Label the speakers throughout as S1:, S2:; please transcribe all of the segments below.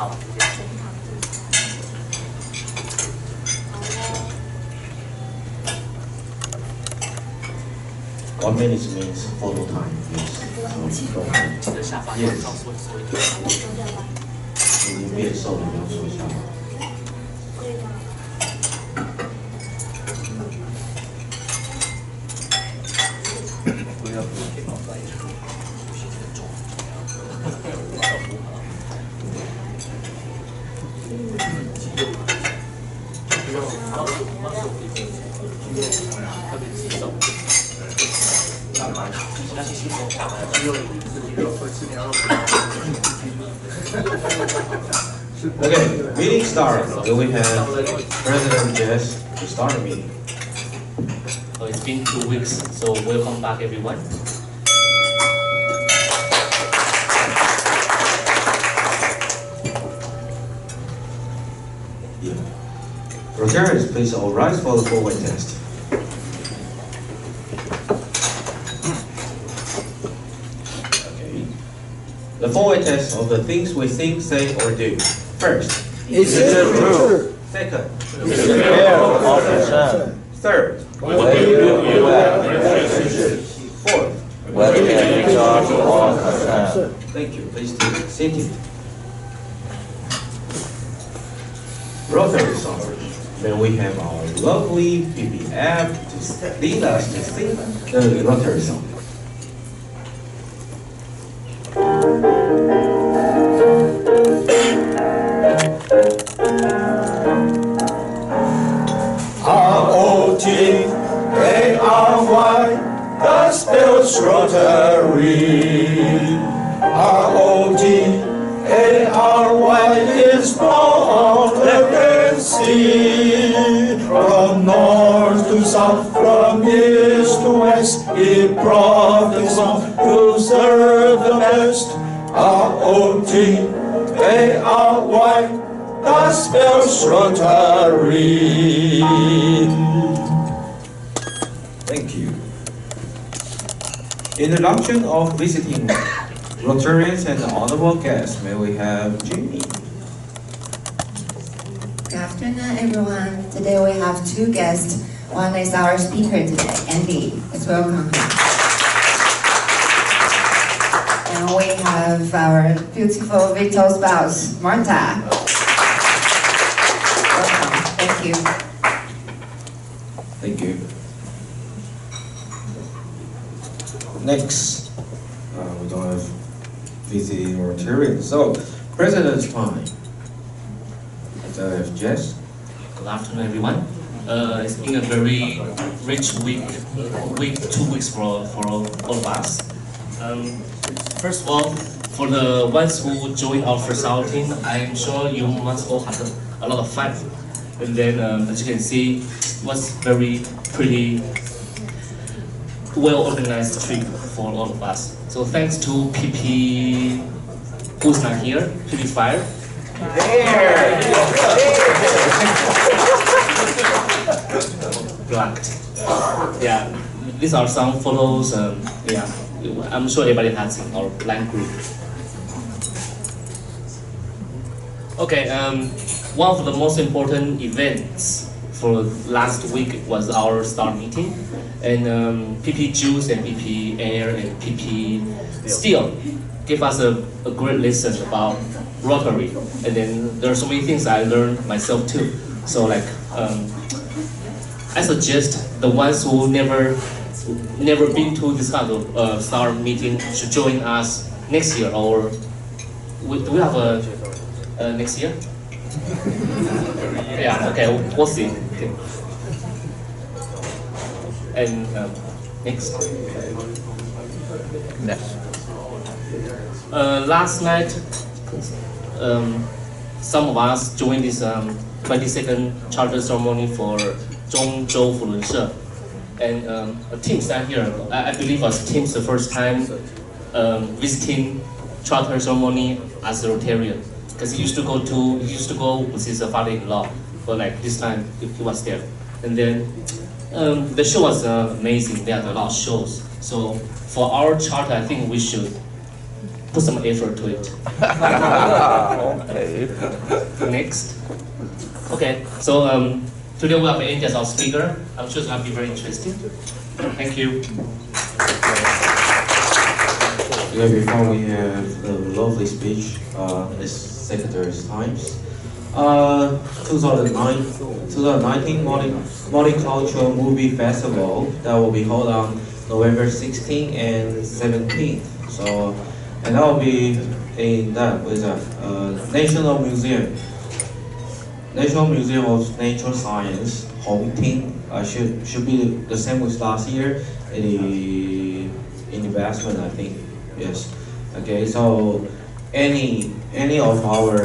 S1: 好，谢谢。
S2: 1 minute means photo time. Yes.
S1: 记得下巴要收一点。
S2: 已经变瘦了，不要说下巴。不要。Okay, meeting start. Then we have President Jess to start the meeting.
S1: It's been 2 weeks, so welcome back everyone.
S2: Yeah. Rotarians, please all rise for the forward test. Okay. The forward test of the things we think, say, or do. First,
S3: is it true?
S2: Second,
S3: Is it fair or concern?
S2: third,
S3: Whether you have
S2: fourth.
S3: whether you judge or concern.
S2: Thank you. Please take a seat. Rotary song. Then we have our lovely PP app to lead us to sing the Rotary song.
S3: R-O-T-A-R-Y, that spells Rotary. R-O-T-A-R-Y is born on the Red Sea. From north to south, from east to west, it brought the song to serve the best. R-O-T-A-R-Y, that spells Rotary.
S2: Thank you. Introduction of visiting Rotarians and honorable guests. May we have Jamie?
S4: Good afternoon, everyone. Today we have 2 guests. One is our speaker today, Andy. Let's welcome him. And we have our beautiful virtual spouse, Marta. Welcome. Thank you.
S2: Thank you. Next, we don't have visiting Rotarians. So, President's time. I have Jess.
S1: Good afternoon, everyone. It's been a very rich week, 2 weeks for all of us. First of all, for the ones who joined our first outing, I'm sure you must all have a lot of fun. And then, as you can see, it was pretty well-organized trip for all of us. So thanks to PP, who's not here, PP Fire. Blocked. Yeah, these are some photos. Yeah, I'm sure everybody has in our line group. Okay, one of the most important events for last week was our STAR meeting, and PP Juice and PP Air and PP Steel gave us a great lesson about Rotary, and then there are so many things I learned myself too. So like, I suggest the ones who never been to this kind of STAR meeting should join us next year, or do we have a next year? Yeah, okay, we'll see. Okay. And next.
S3: Next.
S1: Last night, some of us joined this 22nd charter ceremony for Da同扶輪社, and a team stand here. I believe us team's the first time visiting charter ceremony as a Rotarian, because he used to go with his father-in-law, but like this time he was there. And then the show was amazing. They had a lot of shows. So for our charter, I think we should put some effort to it.
S3: Okay.
S1: Next. Okay, so today we have Andy as our speaker. I'm sure it's going to be very interesting. Thank you.
S2: Yeah, before we have a lovely speech, it's Secretary's Times. 2019 Multicultural Movie Festival that will be held on November 16th and 17th. So, and that will be in that with National Museum of Natural Science, Hong Ting. Should be the same with last year. In investment, I think. Yes. Okay. So any of our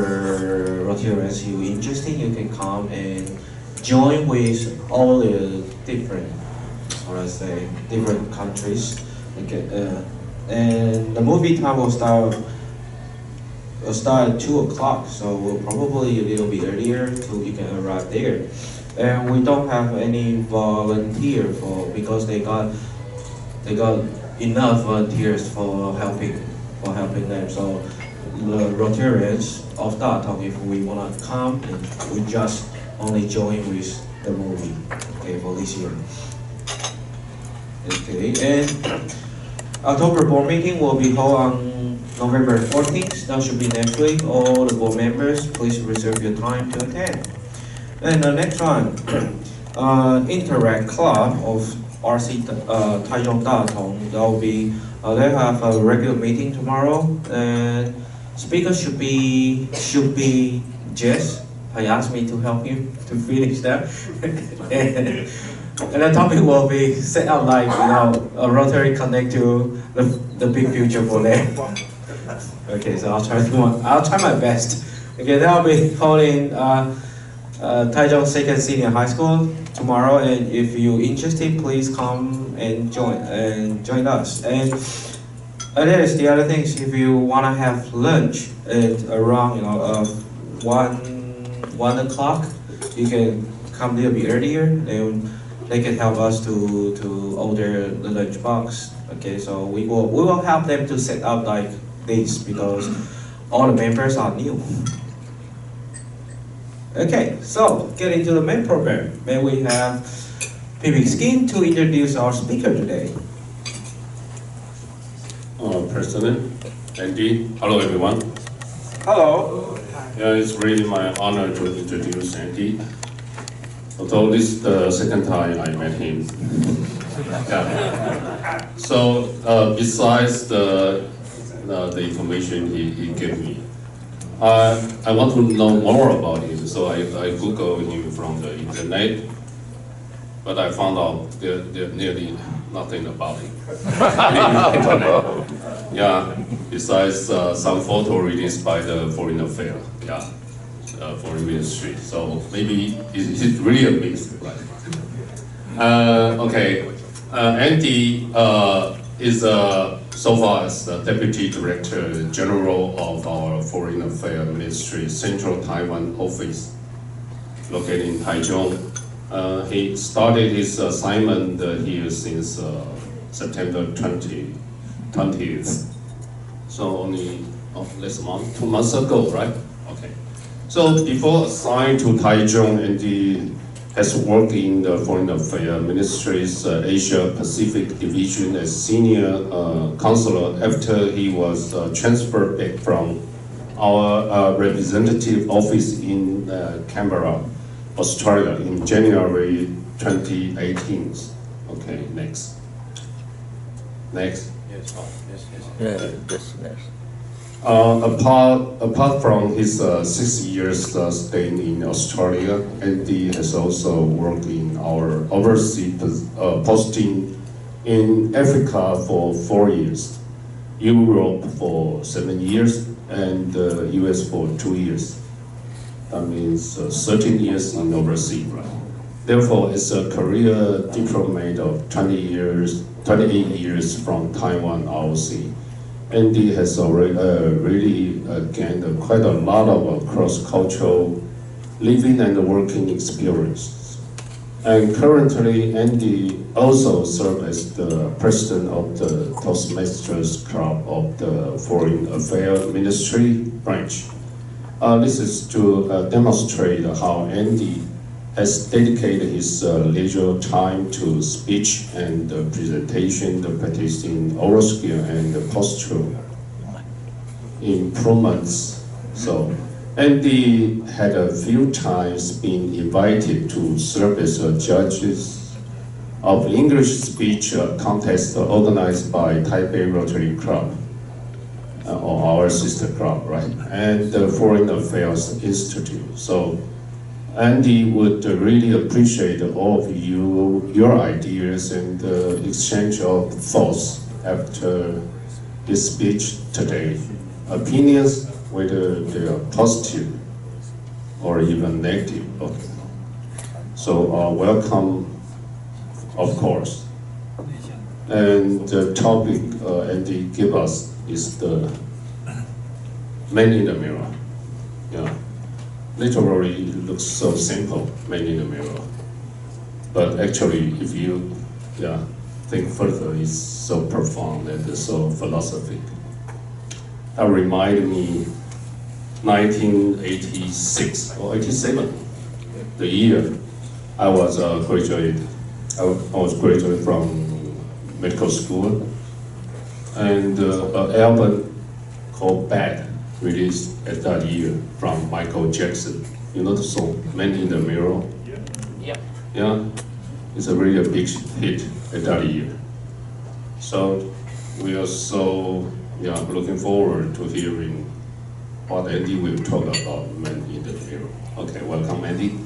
S2: Rotarians you interested, you can come and join with all the different, different countries. Okay. And the movie time will start at 2 o'clock. So we'll probably a little bit earlier so you can arrive there. And we don't have any volunteer because they got enough volunteers for helping them. So the Rotarians of Dathong, if we wanna come, and we just only join with the movie, okay, for this year. Okay, and October board meeting will be held on November 14th. That should be next week. All the board members, please reserve your time to attend. And the next one, Interact Club of RC Taichung Dathong. That will be they have a regular meeting tomorrow, and speaker should be Jess. He asked me to help him to finish that, and the topic will be set up like a Rotary connect to the big future for them. Okay, so I'll try my best. Okay, that will be holding Taichung Second Senior High School tomorrow, and if you're interested, please come and join us. And that is the other things. If you wanna have lunch at around 1 o'clock, you can come a little bit earlier, and they can help us to order the lunch box. Okay, so we will help them to set up like this because all the members are new. Okay, so getting to the main program, may we have PP Skin to introduce our speaker today.
S5: President Andy, hello everyone.
S3: Hello.
S5: Yeah, it's really my honor to introduce Andy. Although this is the second time I met him. Yeah. So besides the information he gave me, I want to know more about him, so I Googled him from the internet, but I found out there's nearly nothing about him. Yeah, besides some photo released by the Foreign Affairs, Foreign Ministry. So maybe it's really a mix, right? Okay, Andy is so far as the Deputy Director General of our Foreign Affairs Ministry Central Taiwan Office, located in Taichung. He started his assignment here since September 20th. So only less month, 2 months ago, right? Okay. So before assigned to Taichung, Andy has worked in the Foreign Affairs Ministry's Asia Pacific Division as senior counselor after he was transferred back from our representative office in Canberra, Australia in January 2018. Okay, next. Next.
S3: Yes.
S5: Apart from his 6 years staying in Australia, Andy has also worked in our overseas posting in Africa for 4 years, Europe for 7 years, and US for 2 years. That means 13 years in overseas. Therefore, it's a career diplomat of 28 years from Taiwan ROC. Andy has already really gained quite a lot of cross-cultural living and working experience. And currently, Andy also serves as the president of the Toastmasters Club of the Foreign Affairs Ministry branch. This is to demonstrate how Andy has dedicated his leisure time to speech and presentation, practicing oral skill and postural improvements. So Andy had a few times been invited to serve as judges of English speech contest organized by Taipei Rotary Club, or our sister club, right? And the Foreign Affairs Institute. So Andy would really appreciate all of your ideas and exchange of thoughts after this speech today. Opinions, whether they are positive or even negative. Okay. So welcome, of course. And the topic Andy gave us is the man in the mirror. Yeah. Literally, it looks so simple, man in the mirror. But actually, if you think further, it's so profound and so philosophic. That reminded me 1986 or 87, the year I was graduate. I was graduate from medical school, and an album called Bad released at that year from Michael Jackson. You know the song Man in the Mirror?
S1: Yeah.
S5: Yeah, it's a really big hit at that year. So we are so looking forward to hearing what Andy will talk about Man in the Mirror. Okay, welcome Andy.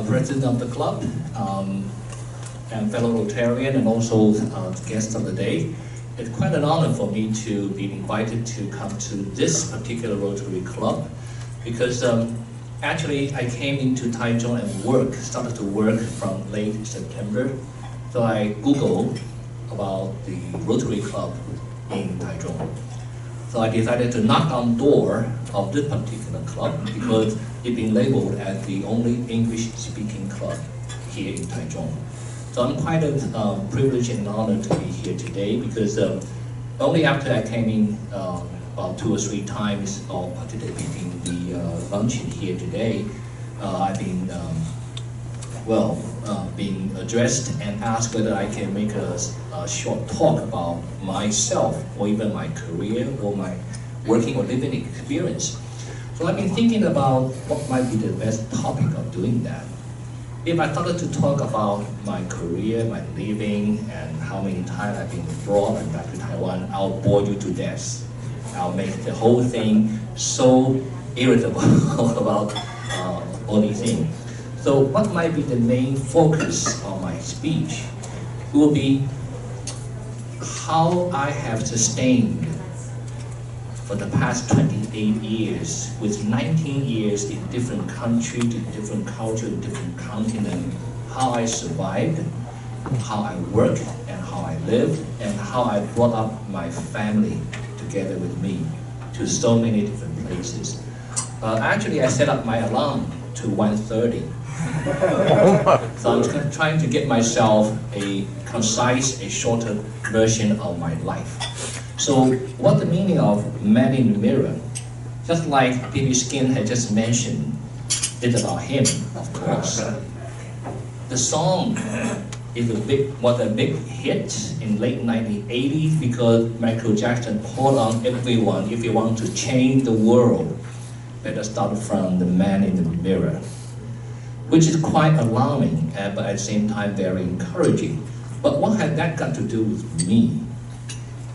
S6: President of the club, and fellow Rotarian, and also guest of the day. It's quite an honor for me to be invited to come to this particular Rotary Club, because actually I came into Taichung and started to work from late September. So I Googled about the Rotary Club in Taichung. So I decided to knock on the door of this particular club because it's been labeled as the only English-speaking club here in Taichung. So I'm quite privileged and honored to be here today because only after I came in about 2 or 3 times of participating in the luncheon here today, I've been being addressed and asked whether I can make a short talk about myself or even my career or my working or living experience. So I've been thinking about what might be the best topic of doing that. If I started to talk about my career, my living, and how many times I've been abroad and back to Taiwan, I'll bore you to death. I'll make the whole thing so irritable about all these things. So what might be the main focus of my speech will be how I have sustained for the past 28 years, with 19 years in different countries, in different cultures, in different continents, how I survived, how I worked, and how I lived, and how I brought up my family together with me to so many different places. Actually, I set up my alarm to 1:30. So I'm trying to get myself a concise, a shorter version of my life. So what the meaning of Man in the Mirror? Just like B.B. Skin had just mentioned, it's about him, of course. The song was a big hit in late 1980s because Michael Jackson called on everyone, if you want to change the world, better start from the Man in the Mirror, which is quite alarming, but at the same time very encouraging. But what had that got to do with me?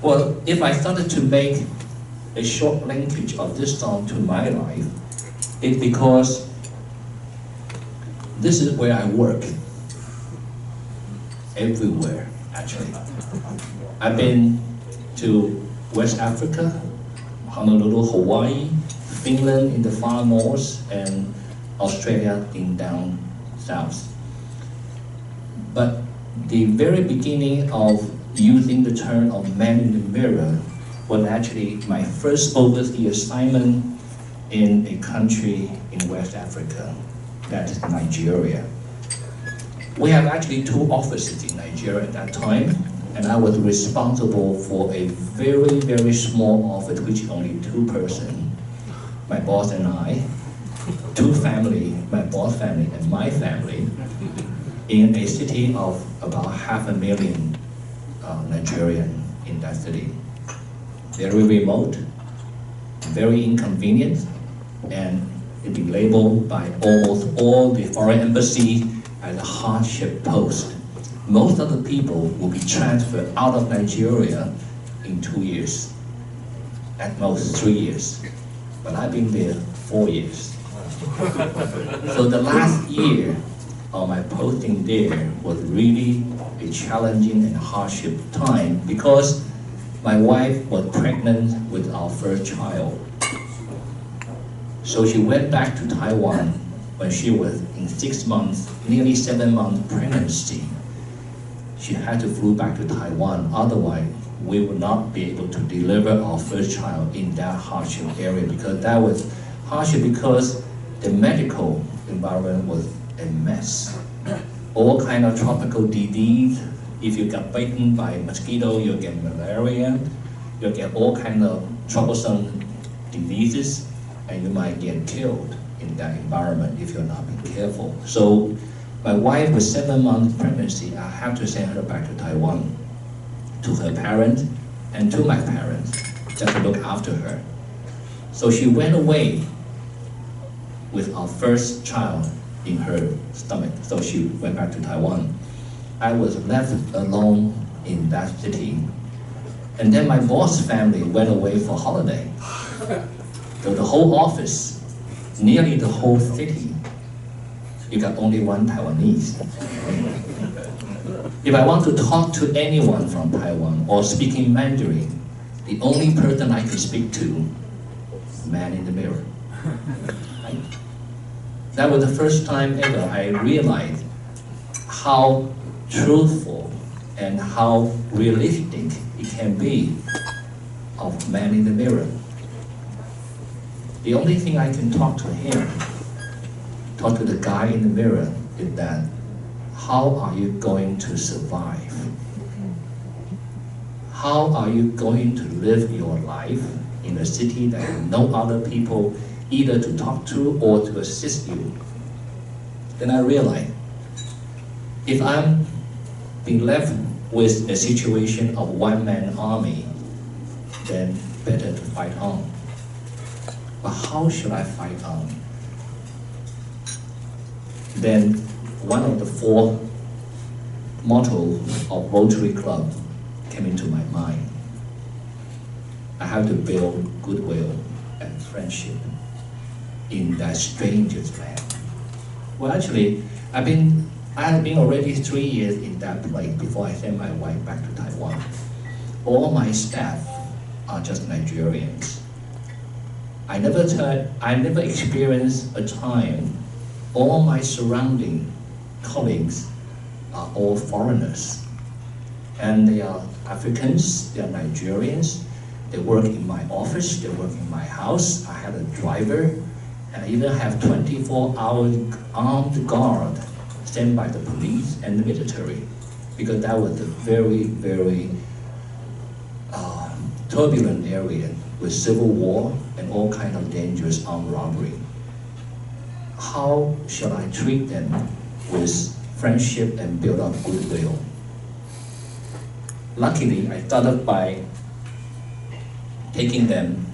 S6: Well, if I started to make a short linkage of this song to my life, it's because this is where I work. Everywhere, actually. I've been to West Africa, Honolulu, Hawaii, Finland in the far north, and Australia in down south. But the very beginning of using the term of man in the mirror was actually my first overseas assignment in a country in West Africa, that is Nigeria. We have actually 2 offices in Nigeria at that time, and I was responsible for a very, very small office, which is only 2 persons. My boss and I, 2 family, my boss family and my family, in a city of about 500,000 Nigerians in that city. Very remote, very inconvenient, and it been labeled by almost all the foreign embassies as a hardship post. Most of the people will be transferred out of Nigeria in 2 years, at most 3 years. But I've been there 4 years. So the last year of my posting there was really a challenging and hardship time because my wife was pregnant with our first child. So she went back to Taiwan when she was in 6 months, nearly 7 months pregnancy. She had to fly back to Taiwan, otherwise we would not be able to deliver our first child in that hardship area, because that was hardship because the medical environment was a mess. All kind of tropical disease. If you get bitten by a mosquito, you'll get malaria, you'll get all kind of troublesome diseases, and you might get killed in that environment if you're not being careful. So my wife with 7 months pregnancy, I have to send her back to Taiwan, to her parents and to my parents, just to look after her. So she went away with our first child in her stomach. So she went back to Taiwan. I was left alone in that city. And then my boss family went away for holiday. So the whole office, nearly the whole city, you got only 1 Taiwanese. If I want to talk to anyone from Taiwan or speaking Mandarin, the only person I can speak to, man in the mirror. Right? That was the first time ever I realized how truthful and how realistic it can be of man in the mirror. The only thing I can talk to him, talk to the guy in the mirror, is that how are you going to survive? How are you going to live your life in a city that has no other people either to talk to or to assist you? Then I realized, if I'm being left with a situation of one-man army, then better to fight on. But how should I fight on? Then one of the 4 mottos of Rotary Club came into my mind. I have to build goodwill and friendship in that stranger's land. Well, actually, I have been already 3 years in that place before I sent my wife back to Taiwan. All my staff are just Nigerians. I never experienced a time all my surrounding colleagues are all foreigners. And they are Africans, they are Nigerians, they work in my office, they work in my house. I have a driver, and I even have 24-hour armed guard sent by the police and the military, because that was a very, very turbulent area with civil war and all kinds of dangerous armed robbery. How shall I treat them with friendship and build up goodwill? Luckily, I started by taking them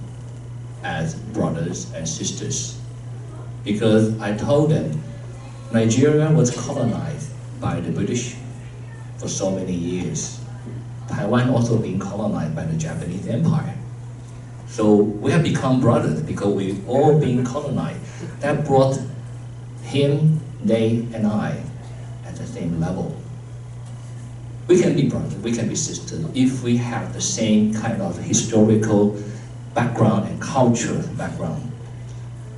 S6: as brothers and sisters, because I told them Nigeria was colonized by the British for so many years. Taiwan also being colonized by the Japanese Empire. So we have become brothers because we've all been colonized. That brought him, they, and I at the same level. We can be brothers, we can be sisters if we have the same kind of historical background and cultural background.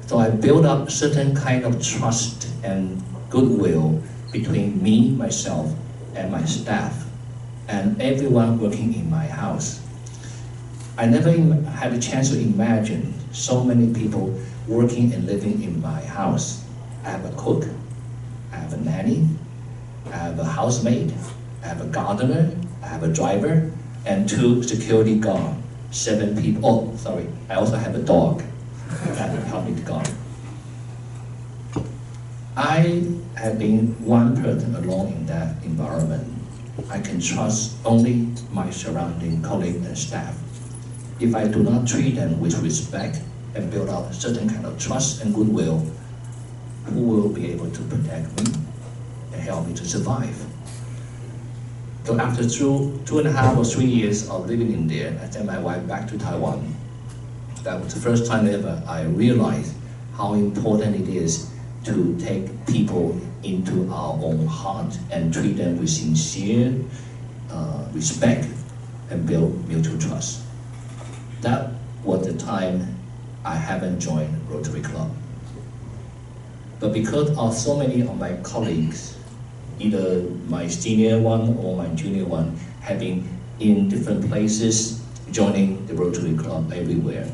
S6: So I built up certain kind of trust and goodwill between me, myself, and my staff, and everyone working in my house. I never had a chance to imagine so many people working and living in my house. I have a cook, I have a nanny, I have a housemaid, I have a gardener, I have a driver, and 2 security guards, 7 people. Oh, sorry, I also have a dog that helped me to guard. I have been one person alone in that environment. I can trust only my surrounding colleagues and staff. If I do not treat them with respect and build up a certain kind of trust and goodwill, who will be able to protect me and help me to survive? So after 2.5 or 3 years of living in there, I sent my wife back to Taiwan. That was the first time ever I realized how important it is to take people into our own heart and treat them with sincere respect and build mutual trust. That was the time I haven't joined Rotary Club. But because of so many of my colleagues, either my senior one or my junior one, have been in different places, joining the Rotary Club everywhere.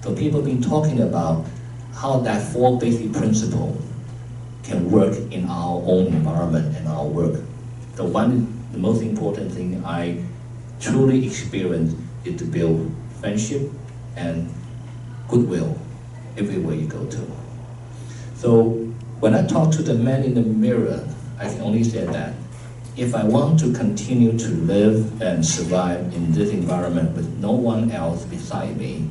S6: So people have been talking about how that 4 basic principles can work in our own environment and our work. The most important thing I truly experienced is to build friendship and goodwill everywhere you go to. So when I talk to the man in the mirror, I can only say that if I want to continue to live and survive in this environment with no one else beside me,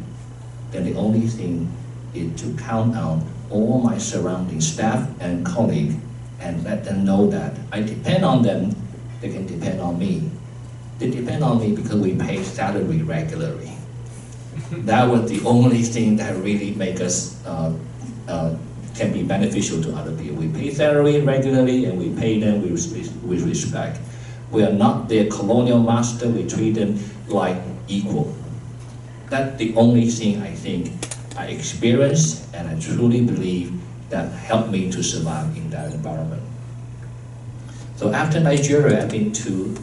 S6: then the only thing is to count on all my surrounding staff and colleagues and let them know that I depend on them, they can depend on me. They depend on me because we pay salary regularly. That was the only thing that really make us can be beneficial to other people. We pay salary regularly and we pay them with respect. We are not their colonial master, we treat them like equal. That's the only thing I think I experienced and I truly believe that helped me to survive in that environment. So after Nigeria, I've been to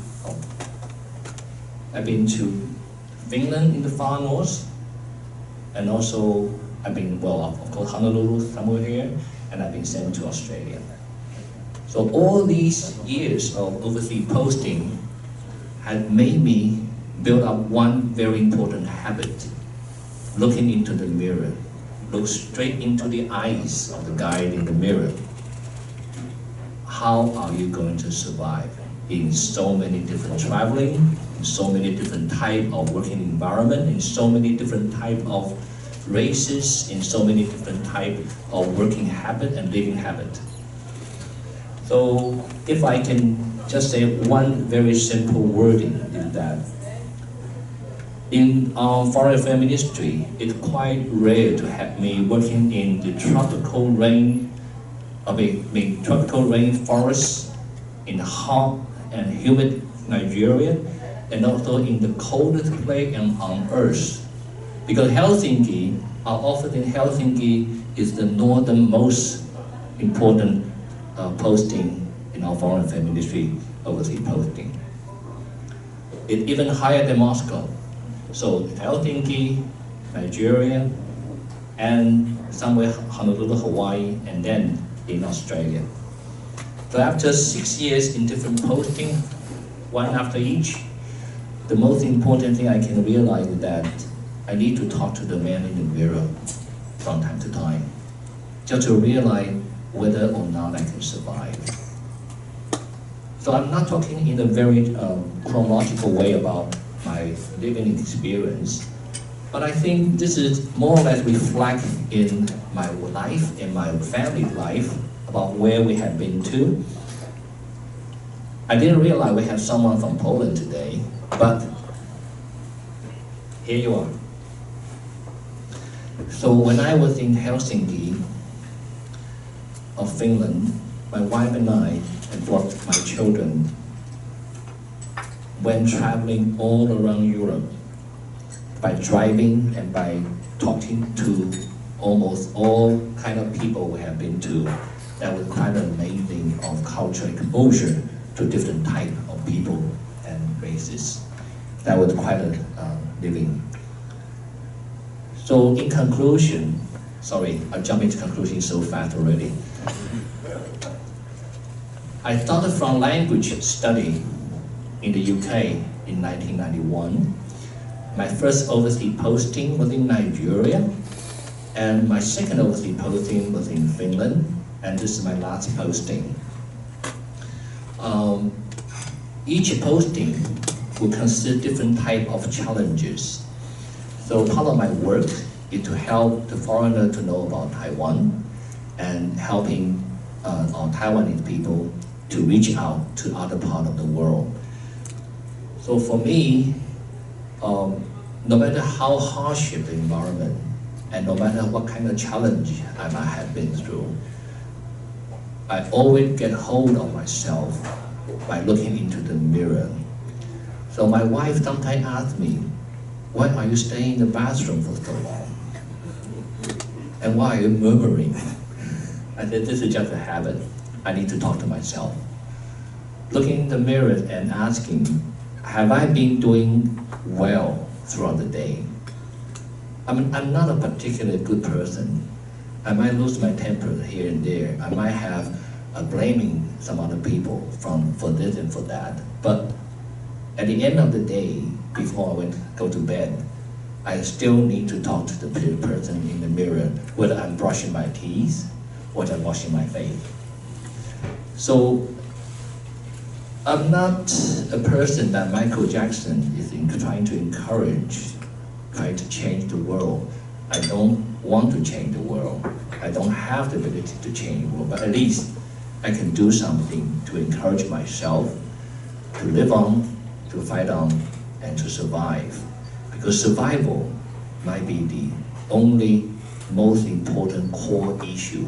S6: Finland in the far north, and also I've been, well, of course, Honolulu, somewhere here, and I've been sent to Australia. So all these years of overseas posting had made me build up one very important habit: looking into the mirror. Look straight into the eyes of the guy in the mirror. How are you going to survive in so many different traveling, in so many different type of working environment, in so many different type of races, in so many different type of working habit and living habit? So if I can just say one very simple wording is that in our foreign affairs ministry, it's quite rare to have me working in the tropical rainforest in hot and humid Nigeria, and also in the coldest place on earth. Because Helsinki, our office in Helsinki is the northernmost important posting in our foreign affairs ministry overseas posting. It's even higher than Moscow. So Helsinki, Nigeria, and somewhere Honolulu, Hawaii, and then in Australia. So after 6 years in different posting, one after each, the most important thing I can realize is that I need to talk to the man in the mirror from time to time, just to realize whether or not I can survive. So I'm not talking in a very chronological way about my living experience, but I think this is more or less reflect in my life and my family life about where we have been to. I didn't realize we have someone from Poland today, but here you are. So when I was in Helsinki of Finland, my wife and I and brought my children when traveling all around Europe by driving and by talking to almost all kind of people we have been to. That was quite amazing of cultural exposure to different type of people and races. That was quite a living. So in conclusion, sorry, I jumped into conclusion so fast already. I started from language study in the UK in 1991. My first overseas posting was in Nigeria, and my second overseas posting was in Finland, and this is my last posting. Each posting will consider different type of challenges. So part of my work is to help the foreigner to know about Taiwan and helping our Taiwanese people to reach out to other part of the world. So for me, no matter how hardship the environment and no matter what kind of challenge I might have been through, I always get hold of myself by looking into the mirror. So my wife sometimes asks me, why are you staying in the bathroom for so long? And why are you murmuring? I said, this is just a habit. I need to talk to myself. Looking in the mirror and asking, have I been doing well throughout the day? I mean, I'm not a particularly good person. I might lose my temper here and there. I might have blaming some other people for this and for that. But at the end of the day, before I go to bed, I still need to talk to the person in the mirror, whether I'm brushing my teeth or I'm washing my face. So I'm not a person that Michael Jackson is trying to encourage, trying to change the world. I don't want to change the world. I don't have the ability to change the world, but at least I can do something to encourage myself to live on, to fight on, and to survive. Because survival might be the only most important core issue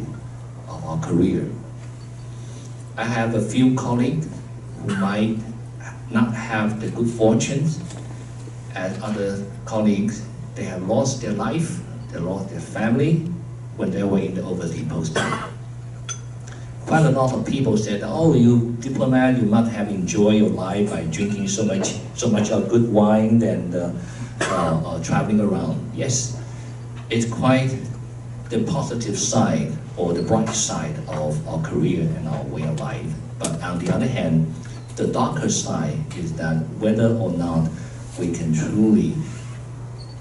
S6: of our career. I have a few colleagues who might not have the good fortunes as other colleagues. They have lost their life, they lost their family when they were in the overseas posting. Quite a lot of people said, oh, you diplomat, you must have enjoyed your life by drinking so much of good wine and traveling around. Yes, it's quite the positive side or the bright side of our career and our way of life. But on the other hand, the darker side is that whether or not we can truly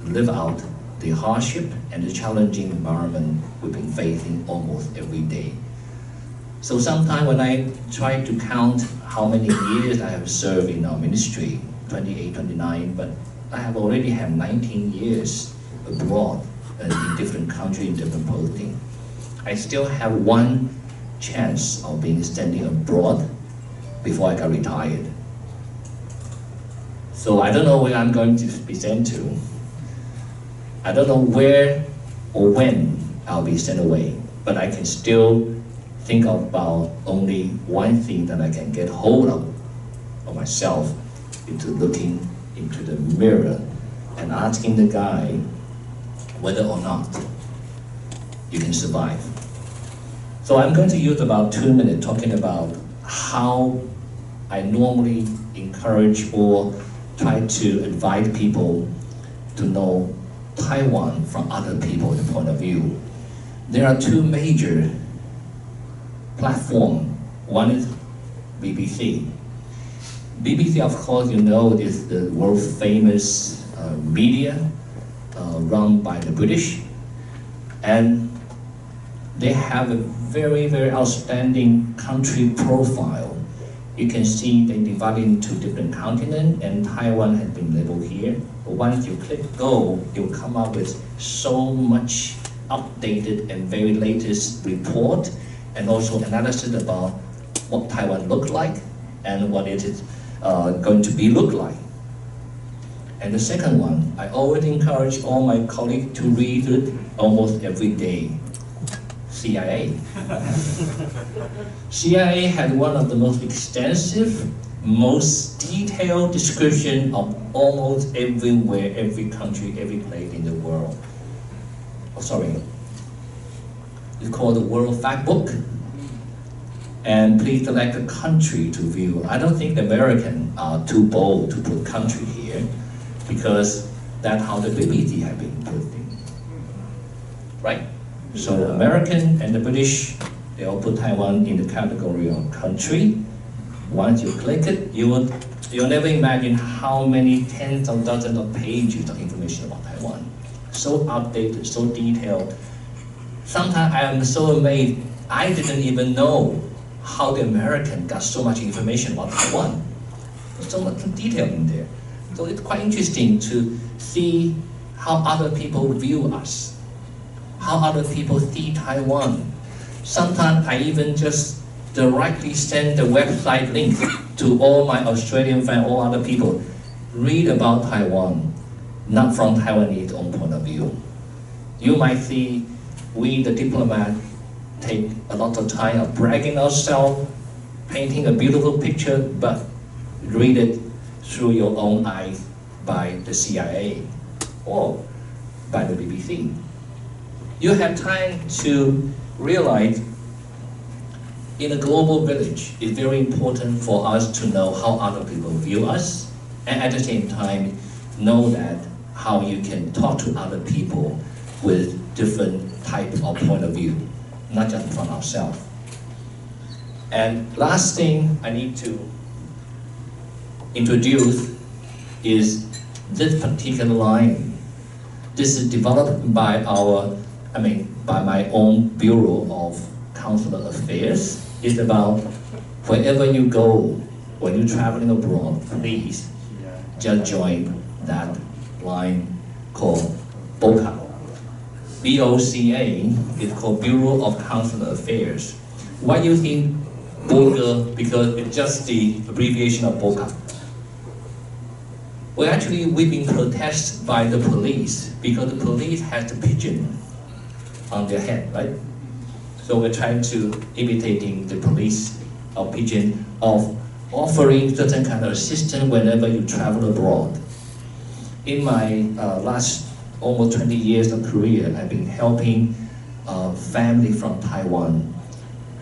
S6: live out the hardship and the challenging environment we've been facing almost every day. So sometimes when I try to count how many years I have served in our ministry, 28, 29, but I have already had 19 years abroad in different countries, in different posting. I still have one chance of being standing abroad before I got retired. So I don't know where I'm going to be sent to. I don't know where or when I'll be sent away, but I can still think about only one thing that I can get hold of myself, into looking into the mirror and asking the guy whether or not you can survive. So I'm going to use about 2 minutes talking about how I normally encourage or try to invite people to know Taiwan from other people's point of view. There are two major platforms. One is BBC. BBC, of course, you know, is the world famous media run by the British, and they have a very, very outstanding country profile. You can see they divided into different continents, and Taiwan has been labeled here. But once you click go, it will come up with so much updated and very latest report, and also analysis about what Taiwan looks like and what it is going to be look like. And the second one, I always encourage all my colleagues to read it almost every day. CIA. CIA had one of the most extensive, most detailed description of almost everywhere, every country, every place in the world. Oh, sorry, called the World Factbook. And please select a country to view. I don't think the Americans are too bold to put country here, because that's how the BBC have been putting, right? So American and the British, they all put Taiwan in the category of country. Once you click it, you'll never imagine how many tens of dozens of pages of information about Taiwan. So updated, so detailed. Sometimes I am so amazed, I didn't even know how the American got so much information about Taiwan. There's so much detail in there. So it's quite interesting to see how other people view us, how other people see Taiwan. Sometimes I even just directly send the website link to all my Australian friends, all other people, read about Taiwan, not from Taiwanese own point of view. You might see we, the diplomat, take a lot of time of bragging ourselves, painting a beautiful picture, but read it through your own eyes by the CIA or by the BBC. You have time to realize in a global village, it's very important for us to know how other people view us, and at the same time, know that how you can talk to other people with different type of point of view, not just from ourselves. And last thing I need to introduce is this particular line. This is developed by by my own Bureau of Consular Affairs. It's about wherever you go, when you're traveling abroad, please just join that line called BOCA. BOCA is called Bureau of Consular Affairs. Why do you think BOCA? Because it's just the abbreviation of BOCA. Well, actually, we've been protested by the police because the police has the pigeon on their head, right? So we're trying to imitating the police of pigeon of offering certain kind of assistance whenever you travel abroad. In my last almost 20 years of career, I've been helping family from Taiwan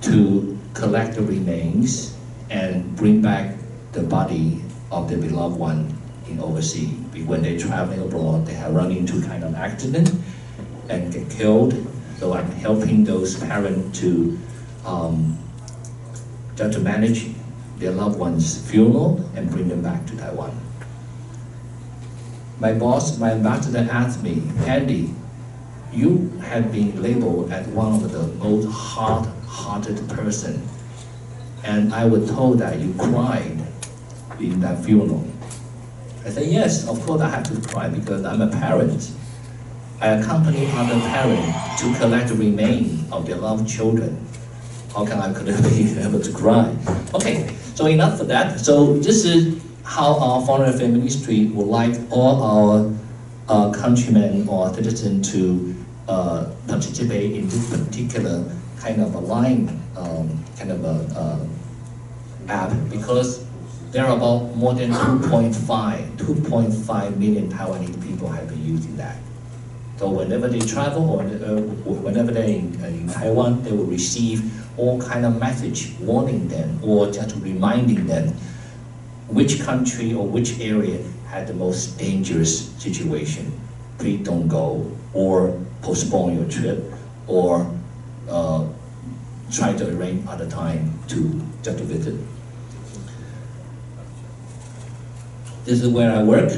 S6: to collect the remains and bring back the body of their beloved one in overseas. When they're traveling abroad, they have run into kind of accident and get killed. So I'm helping those parents to just to manage their loved one's funeral and bring them back to Taiwan. My boss, my ambassador asked me, Andy, you have been labeled as one of the most hard-hearted person. And I was told that you cried in that funeral. I said, yes, of course I have to cry because I'm a parent. I accompany other parents to collect the remains of their loved children. How can I could be able to cry? Okay, so enough for that. So this is how our Foreign Affairs Ministry would like all our countrymen or citizens to participate in this particular kind of a line, app, because there are about more than 2.5 million Taiwanese people have been using that. So whenever they travel or whenever they're in Taiwan, they will receive all kind of message warning them or just reminding them which country or which area had the most dangerous situation. Please don't go, or postpone your trip, or try to arrange other time to just to visit. This is where I work,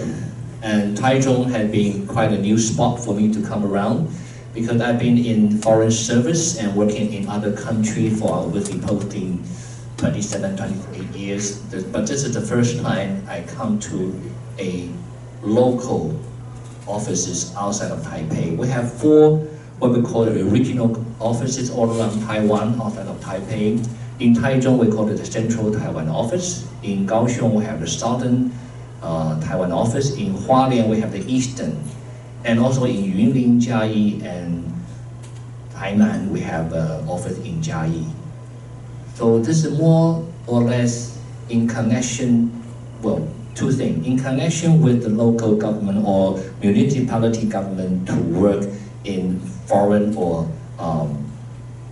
S6: and Taichung has been quite a new spot for me to come around because I've been in foreign service and working in other countries for within posting 27, 28 years. But this is the first time I come to a local offices outside of Taipei. We have 4 what we call the regional offices all around Taiwan, outside of Taipei. In Taichung, we call it the Central Taiwan Office. In Kaohsiung, we have the Southern Taiwan Office. In Hualien, we have the Eastern. And also in Yunlin, Jiayi, and Hainan, we have an office in Jiayi. So this is more or less in connection, well, 2 things. In connection with the local government or municipality government to work in foreign or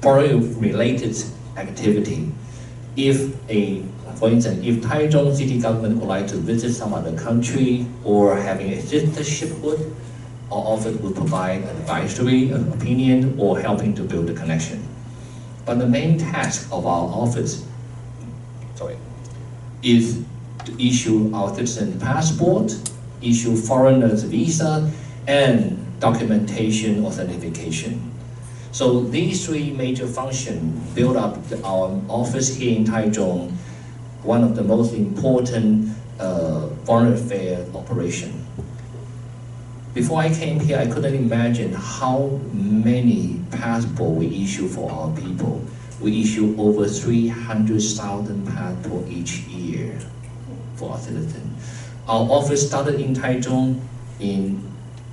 S6: foreign-related activity. For instance, if Taichung city government would like to visit some other country or having a sistershiphood, our office will provide advisory, opinion, or helping to build a connection. But the main task of our office, is to issue our citizen passport, issue foreigners visa, and documentation or certification. So these three major functions build up our office here in Taichung, one of the most important foreign affairs operation. Before I came here, I couldn't imagine how many passports we issue for our people. We issue over 300,000 passports each year for our citizens. Our office started in Taichung in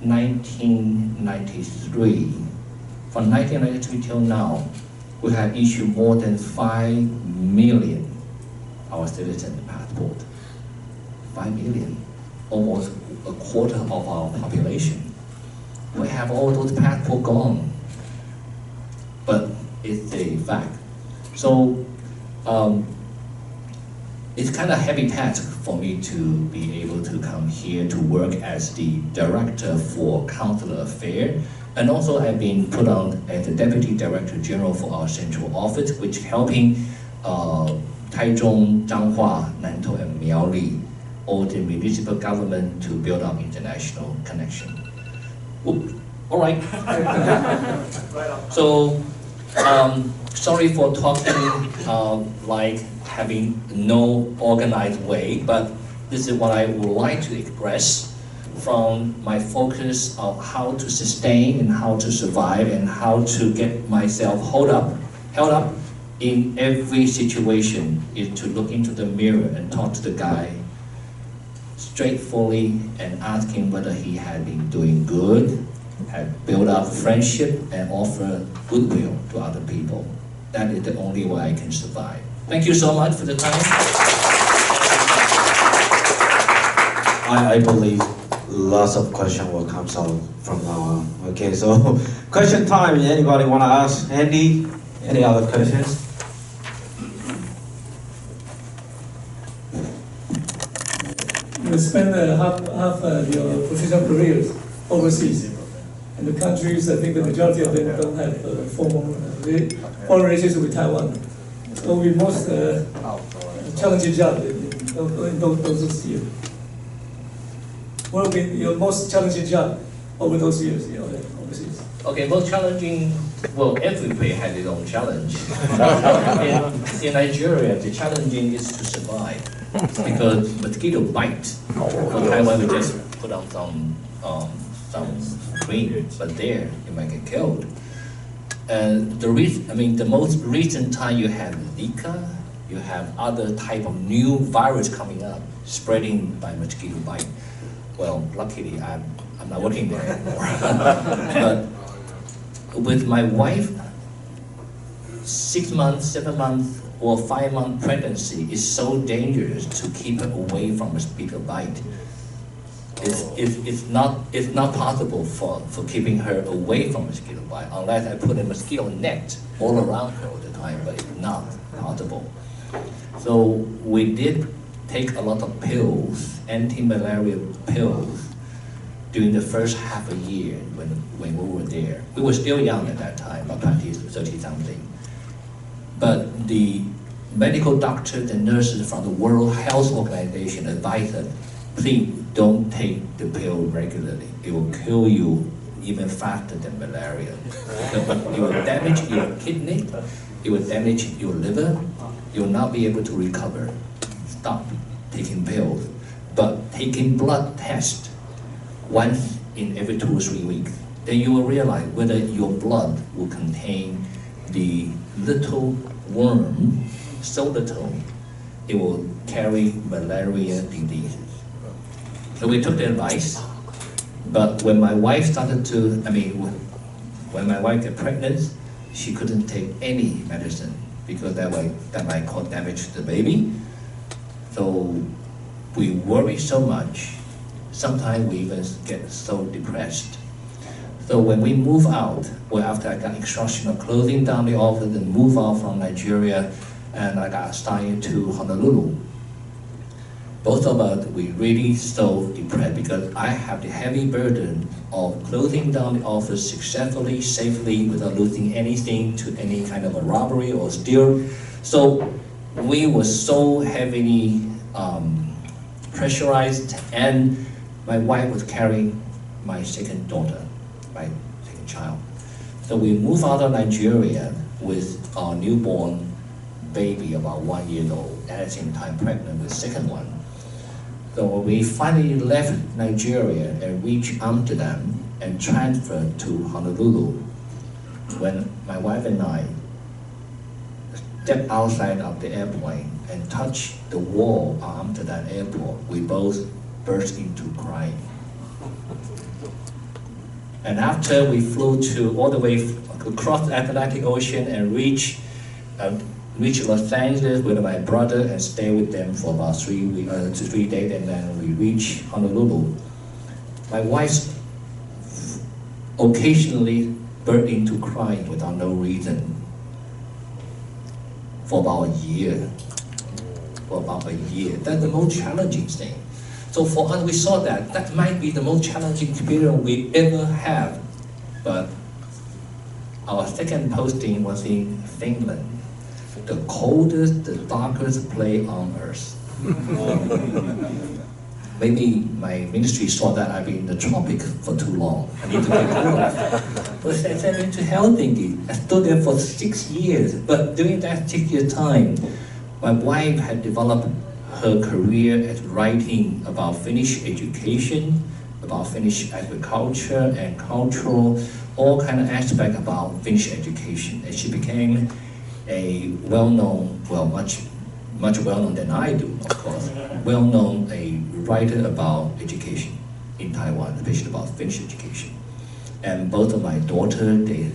S6: 1993. From 1993 till now, we have issued more than 5 million our citizen passport. 5 million, almost a quarter of our population. We have all those passports gone, but it's a fact. So it's kind of a heavy task for me to be able to come here to work as the Director for Consular Affairs. And also I've been put on as the Deputy Director General for our central office, which helping Taichung, Changhua, Nantou, and Miaoli, all the municipal government to build up international connection. Oops. All right. So, sorry for talking like having no organized way, but this is what I would like to express from my focus of how to sustain and how to survive and how to get myself held up in every situation is to look into the mirror and talk to the guy straightforwardly and ask him whether he had been doing good, had built up friendship and offer goodwill to other people. That is the only way I can survive. Thank you so much for the time.
S2: I believe lots of questions will come out from now on. Okay, so question time. Anybody want to ask Andy? Any other questions?
S3: You spend half your professional careers overseas, and the countries, I think the majority of them don't have formal foreign relations with Taiwan. So we most challenging job in those years. What would be your most challenging job over those years, overseas?
S6: Okay, most challenging, well, everybody has its own challenge. in Nigeria, the challenging is to survive because mosquito bite. For Taiwan, we just put on some cream, but there you might get killed. And the most recent time you have Zika, you have other type of new virus coming up, spreading by mosquito bite. Well, luckily I'm not working there anymore. But with my wife, 6 months, 7 months, or 5 month pregnancy is so dangerous to keep her away from mosquito bite. It's not possible for keeping her away from mosquito bite unless I put a mosquito net all around her all the time, but it's not possible. So we did take a lot of pills, anti-malaria pills, during the first half a year when we were there. We were still young at that time, about 30-something. But the medical doctors and nurses from the World Health Organization advised us, please don't take the pill regularly. It will kill you even faster than malaria. It will damage your kidney, it will damage your liver, you will not be able to recover. Stop taking pills, but taking blood tests once in every 2 or 3 weeks. Then you will realize whether your blood will contain the little worm, so little, it will carry malaria diseases. So we took the advice, but when my wife when my wife got pregnant, she couldn't take any medicine because that might cause damage to the baby. So we worry so much, sometimes we even get so depressed. So when we move out, well, after I got instruction of closing down the office and move out from Nigeria, and I got assigned to Honolulu. Both of us, we really so depressed because I have the heavy burden of closing down the office successfully, safely, without losing anything to any kind of a robbery or steal. So we were so heavily pressurized, and my wife was carrying my second daughter, my second child. So we moved out of Nigeria with our newborn baby, about 1 year old, at the same time pregnant with the second one. So we finally left Nigeria and reached Amsterdam and transferred to Honolulu. When my wife and I stepped outside of the airplane and touched the wall of Amsterdam airport, we both burst into crying. And after we flew all the way across the Atlantic Ocean and reached Los Angeles with my brother and stayed with them for about 3 days, and then we reached Honolulu. My wife occasionally burst into crying without no reason for about a year. That's the most challenging thing. So for us, we saw that might be the most challenging experience we ever have. But our second posting was in Finland, the coldest, the darkest place on earth. Maybe my ministry saw that I've been in the tropic for too long. I need to get cooler. But I said into Helsinki. I stood there for 6 years. But during that 6 year time, my wife had developed her career as writing about Finnish education, about Finnish agriculture and cultural, all kind of aspects about Finnish education. And she became a well-known, much well-known than I do, of course, well-known a writer about education in Taiwan, especially about Finnish education. And both of my daughters, they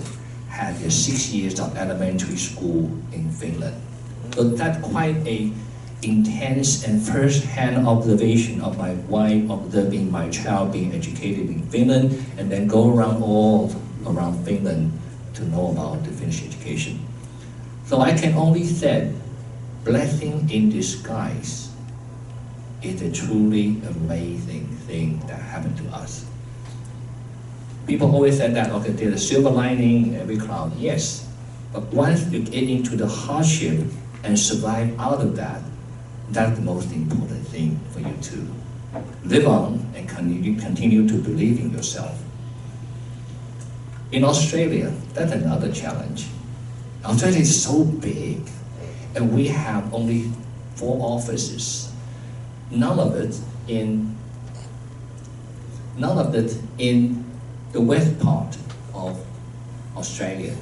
S6: had their 6 years of elementary school in Finland. So that's quite a intense and first-hand observation of my wife observing my child being educated in Finland, and then go around all around Finland to know about the Finnish education. So I can only say, blessing in disguise is a truly amazing thing that happened to us. People always say that, okay, there's a silver lining in every cloud. Yes, but once you get into the hardship and survive out of that, that's the most important thing for you to live on and continue to believe in yourself. In Australia, that's another challenge. Australia is so big, and we have only 4 offices. None of it in the west part of Australia.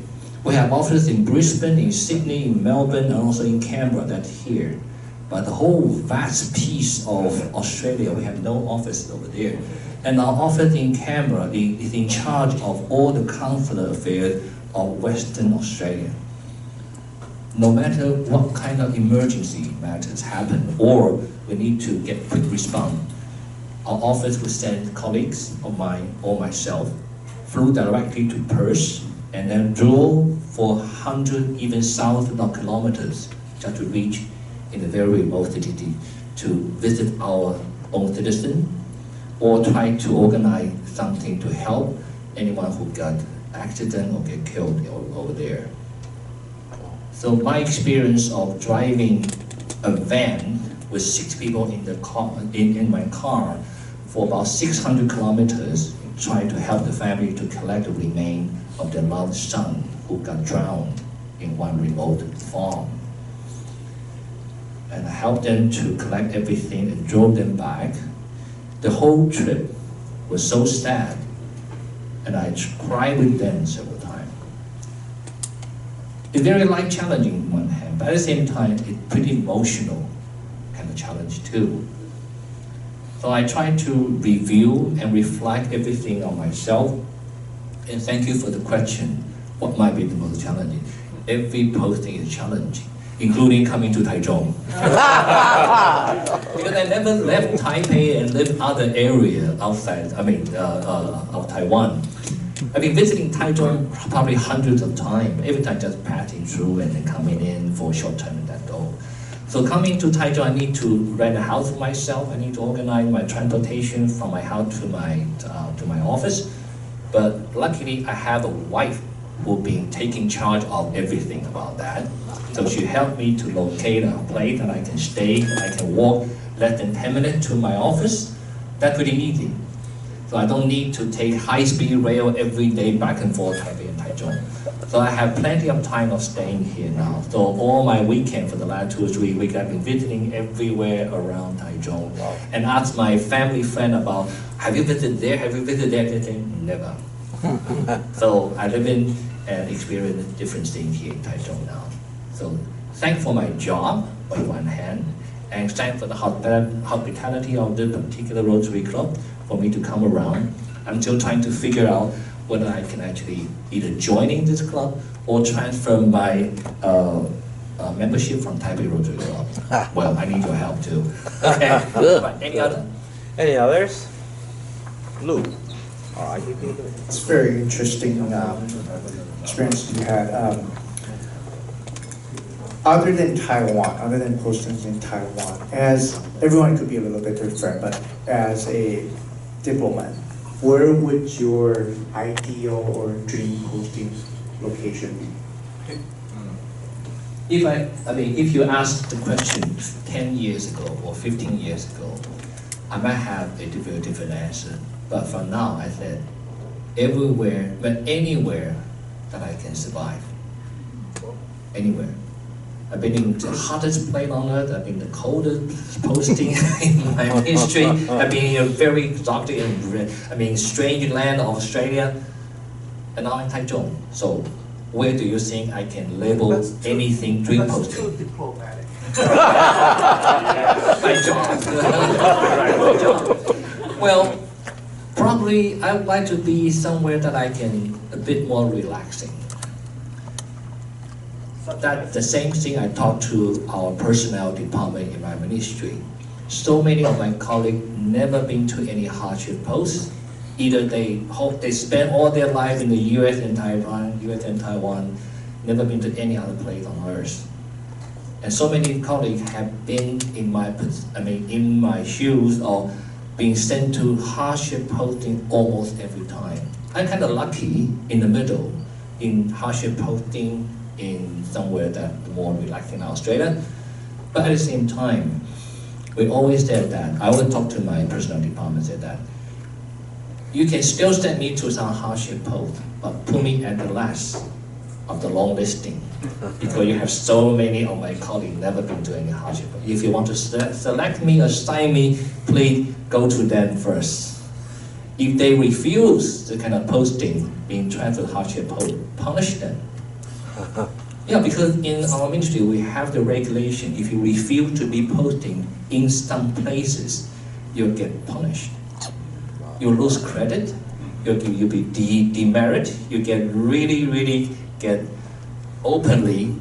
S6: We have offices in Brisbane, in Sydney, in Melbourne, and also in Canberra, that's here. But the whole vast piece of Australia, we have no office over there. And our office in Canberra is in charge of all the consular affairs of Western Australia. No matter what kind of emergency matters happen, or we need to get quick response, our office will send colleagues of mine or myself, flew directly to Perth, and then drove for 100, even thousands of kilometers just to reach in a very remote city to visit our own citizen, or try to organize something to help anyone who got accident or get killed over there. So my experience of driving a van with 6 people in the car, in my car, for about 600 kilometers, trying to help the family to collect the remains of their loved son who got drowned in one remote farm. And I helped them to collect everything and drove them back. The whole trip was so sad, and I cried with them several times. It's very life challenging on one hand, but at the same time, it's pretty emotional kind of challenge too. So I try to review and reflect everything on myself. And thank you for the question. What might be the most challenging? Every posting is challenging, including coming to Taichung. Because I never left Taipei and lived other area outside, of Taiwan. I've been visiting Taichung probably hundreds of times, every time just passing through and then coming in for a short time and then go. So coming to Taichung, I need to rent a house for myself. I need to organize my transportation from my house to my office. But luckily, I have a wife who's been taking charge of everything about that. So she helped me to locate a place that I can stay, and I can walk less than 10 minutes to my office. That's really easy. So I don't need to take high-speed rail every day back and forth Taipei and Taichung. So I have plenty of time of staying here now. So all my weekend for the last 2 or 3 weeks, I've been visiting everywhere around Taichung. Wow. And ask my family friend about, have you visited there? Have you visited there? They say, never. So I live in and experience different things here in Taichung now. So thanks for my job on one hand, and thanks for the hospitality of this particular Rotary Club for me to come around. I'm still trying to figure out whether I can actually either join in this club or transfer my membership from Taipei Rotary Club. Well, I need your help too. Okay. Right.
S2: Any others? Lou. All right.
S3: It's very interesting experience you had. Other than Taiwan, other than postings in Taiwan, as everyone could be a little bit different, but as a diplomat, where would your ideal or dream posting location be?
S6: If you asked the question 10 years ago or 15 years ago, I might have a very different answer. But for now, I said everywhere, but anywhere that I can survive. Anywhere. I've been in the hottest place on earth. I've been the coldest posting in my history. I've been in a very exotic and strange land of Australia, and now in Taichung. So, where do you think I can label anything dream posting?
S3: That's too diplomatic.
S6: My job. Well, probably I would like to be somewhere that I can a bit more relaxing. That's the same thing I talked to our personnel department in my ministry. So many of my colleagues never been to any hardship posts. Either they spend all their life in the US and Taiwan, never been to any other place on earth. And so many colleagues have been in my shoes or being sent to hardship posting almost every time. I'm kind of lucky in the middle in hardship posting in somewhere that's more relaxing in Australia. But at the same time, we always said that, I would talk to my personnel department, said that, you can still send me to some hardship post, but put me at the last of the long listing. Because you have so many of my colleagues never been to any hardship. If you want to select me, assign me, please go to them first. If they refuse the kind of posting being transferred hardship post, punish them. Yeah, because in our ministry we have the regulation. If you refuse to be posting in some places, you'll get punished. You lose credit, you'll be demerit, you get really get openly,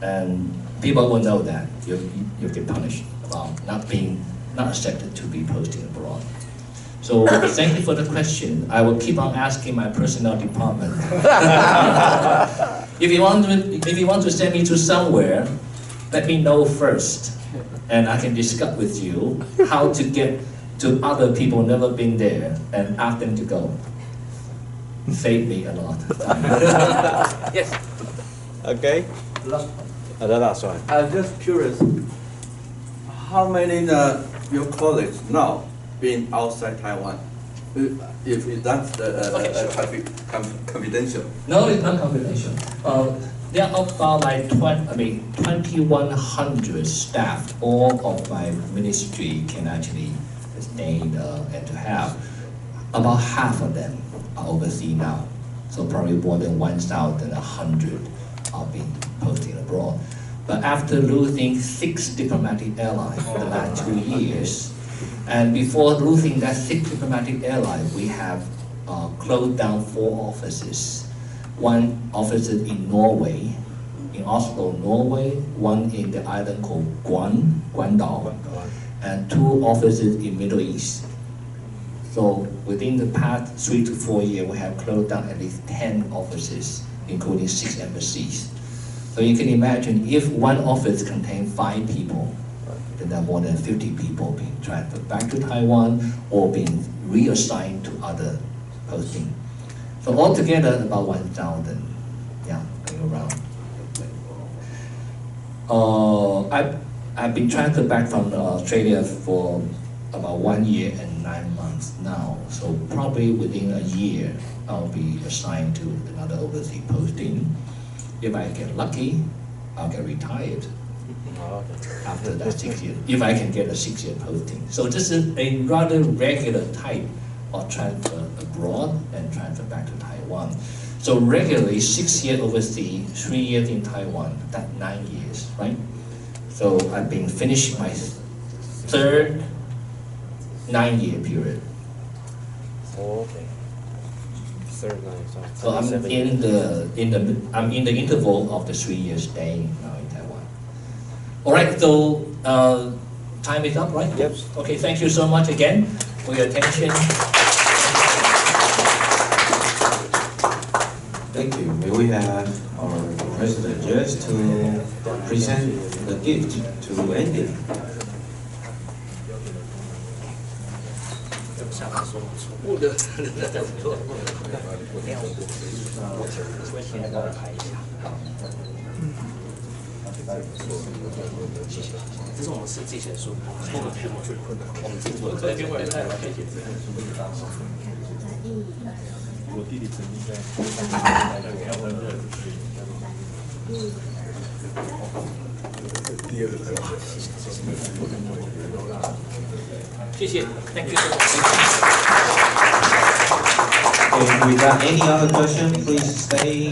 S6: and people will know that you get punished about not accepted to be posting abroad. So thank you for the question. I will keep on asking my personnel department. If you want to send me to somewhere, let me know first, and I can discuss with you how to get to other people who never been there and ask them to go. Save me a lot. Yes.
S2: Okay. The last one.
S7: I'm just curious, how many your colleagues now been outside Taiwan? If that's confidential.
S6: No, it's not confidential. There are about like 2,100 staff. All of my ministry can actually stay and to have. About half of them are overseas now. So probably more than 1,100 are being posted abroad. But after losing 6 diplomatic allies in the last 2 years, and before losing that 6 diplomatic allies, we have closed down 4 offices. 1 office in Norway, in Oslo, Norway, 1 in the island called Guandao, and 2 offices in Middle East. So within the past 3 to 4 years, we have closed down at least 10 offices, including 6 embassies. So you can imagine if one office contains 5 people, then there are more than 50 people being transferred back to Taiwan or being reassigned to other postings. So altogether, about 1,000, going around. I've been transferred back from Australia for about 1 year and 9 months now. So probably within a year, I'll be assigned to another overseas posting. If I get lucky, I'll get retired after that 6 years, if I can get a 6-year posting. So this is a rather regular type of transfer abroad and transfer back to Taiwan. So regularly 6 years overseas, 3 years in Taiwan, that's 9 years, right? So I've been finishing my third 9-year period.
S8: Okay.
S6: So I'm in the interval of the 3 years staying now in Taiwan. All right, so time is up, right?
S8: Yep.
S6: Okay, thank you so much again for your attention.
S2: Thank you. May we have our President just to present the gift to Andy.
S6: Thank you so much.
S2: If we got any other question, please stay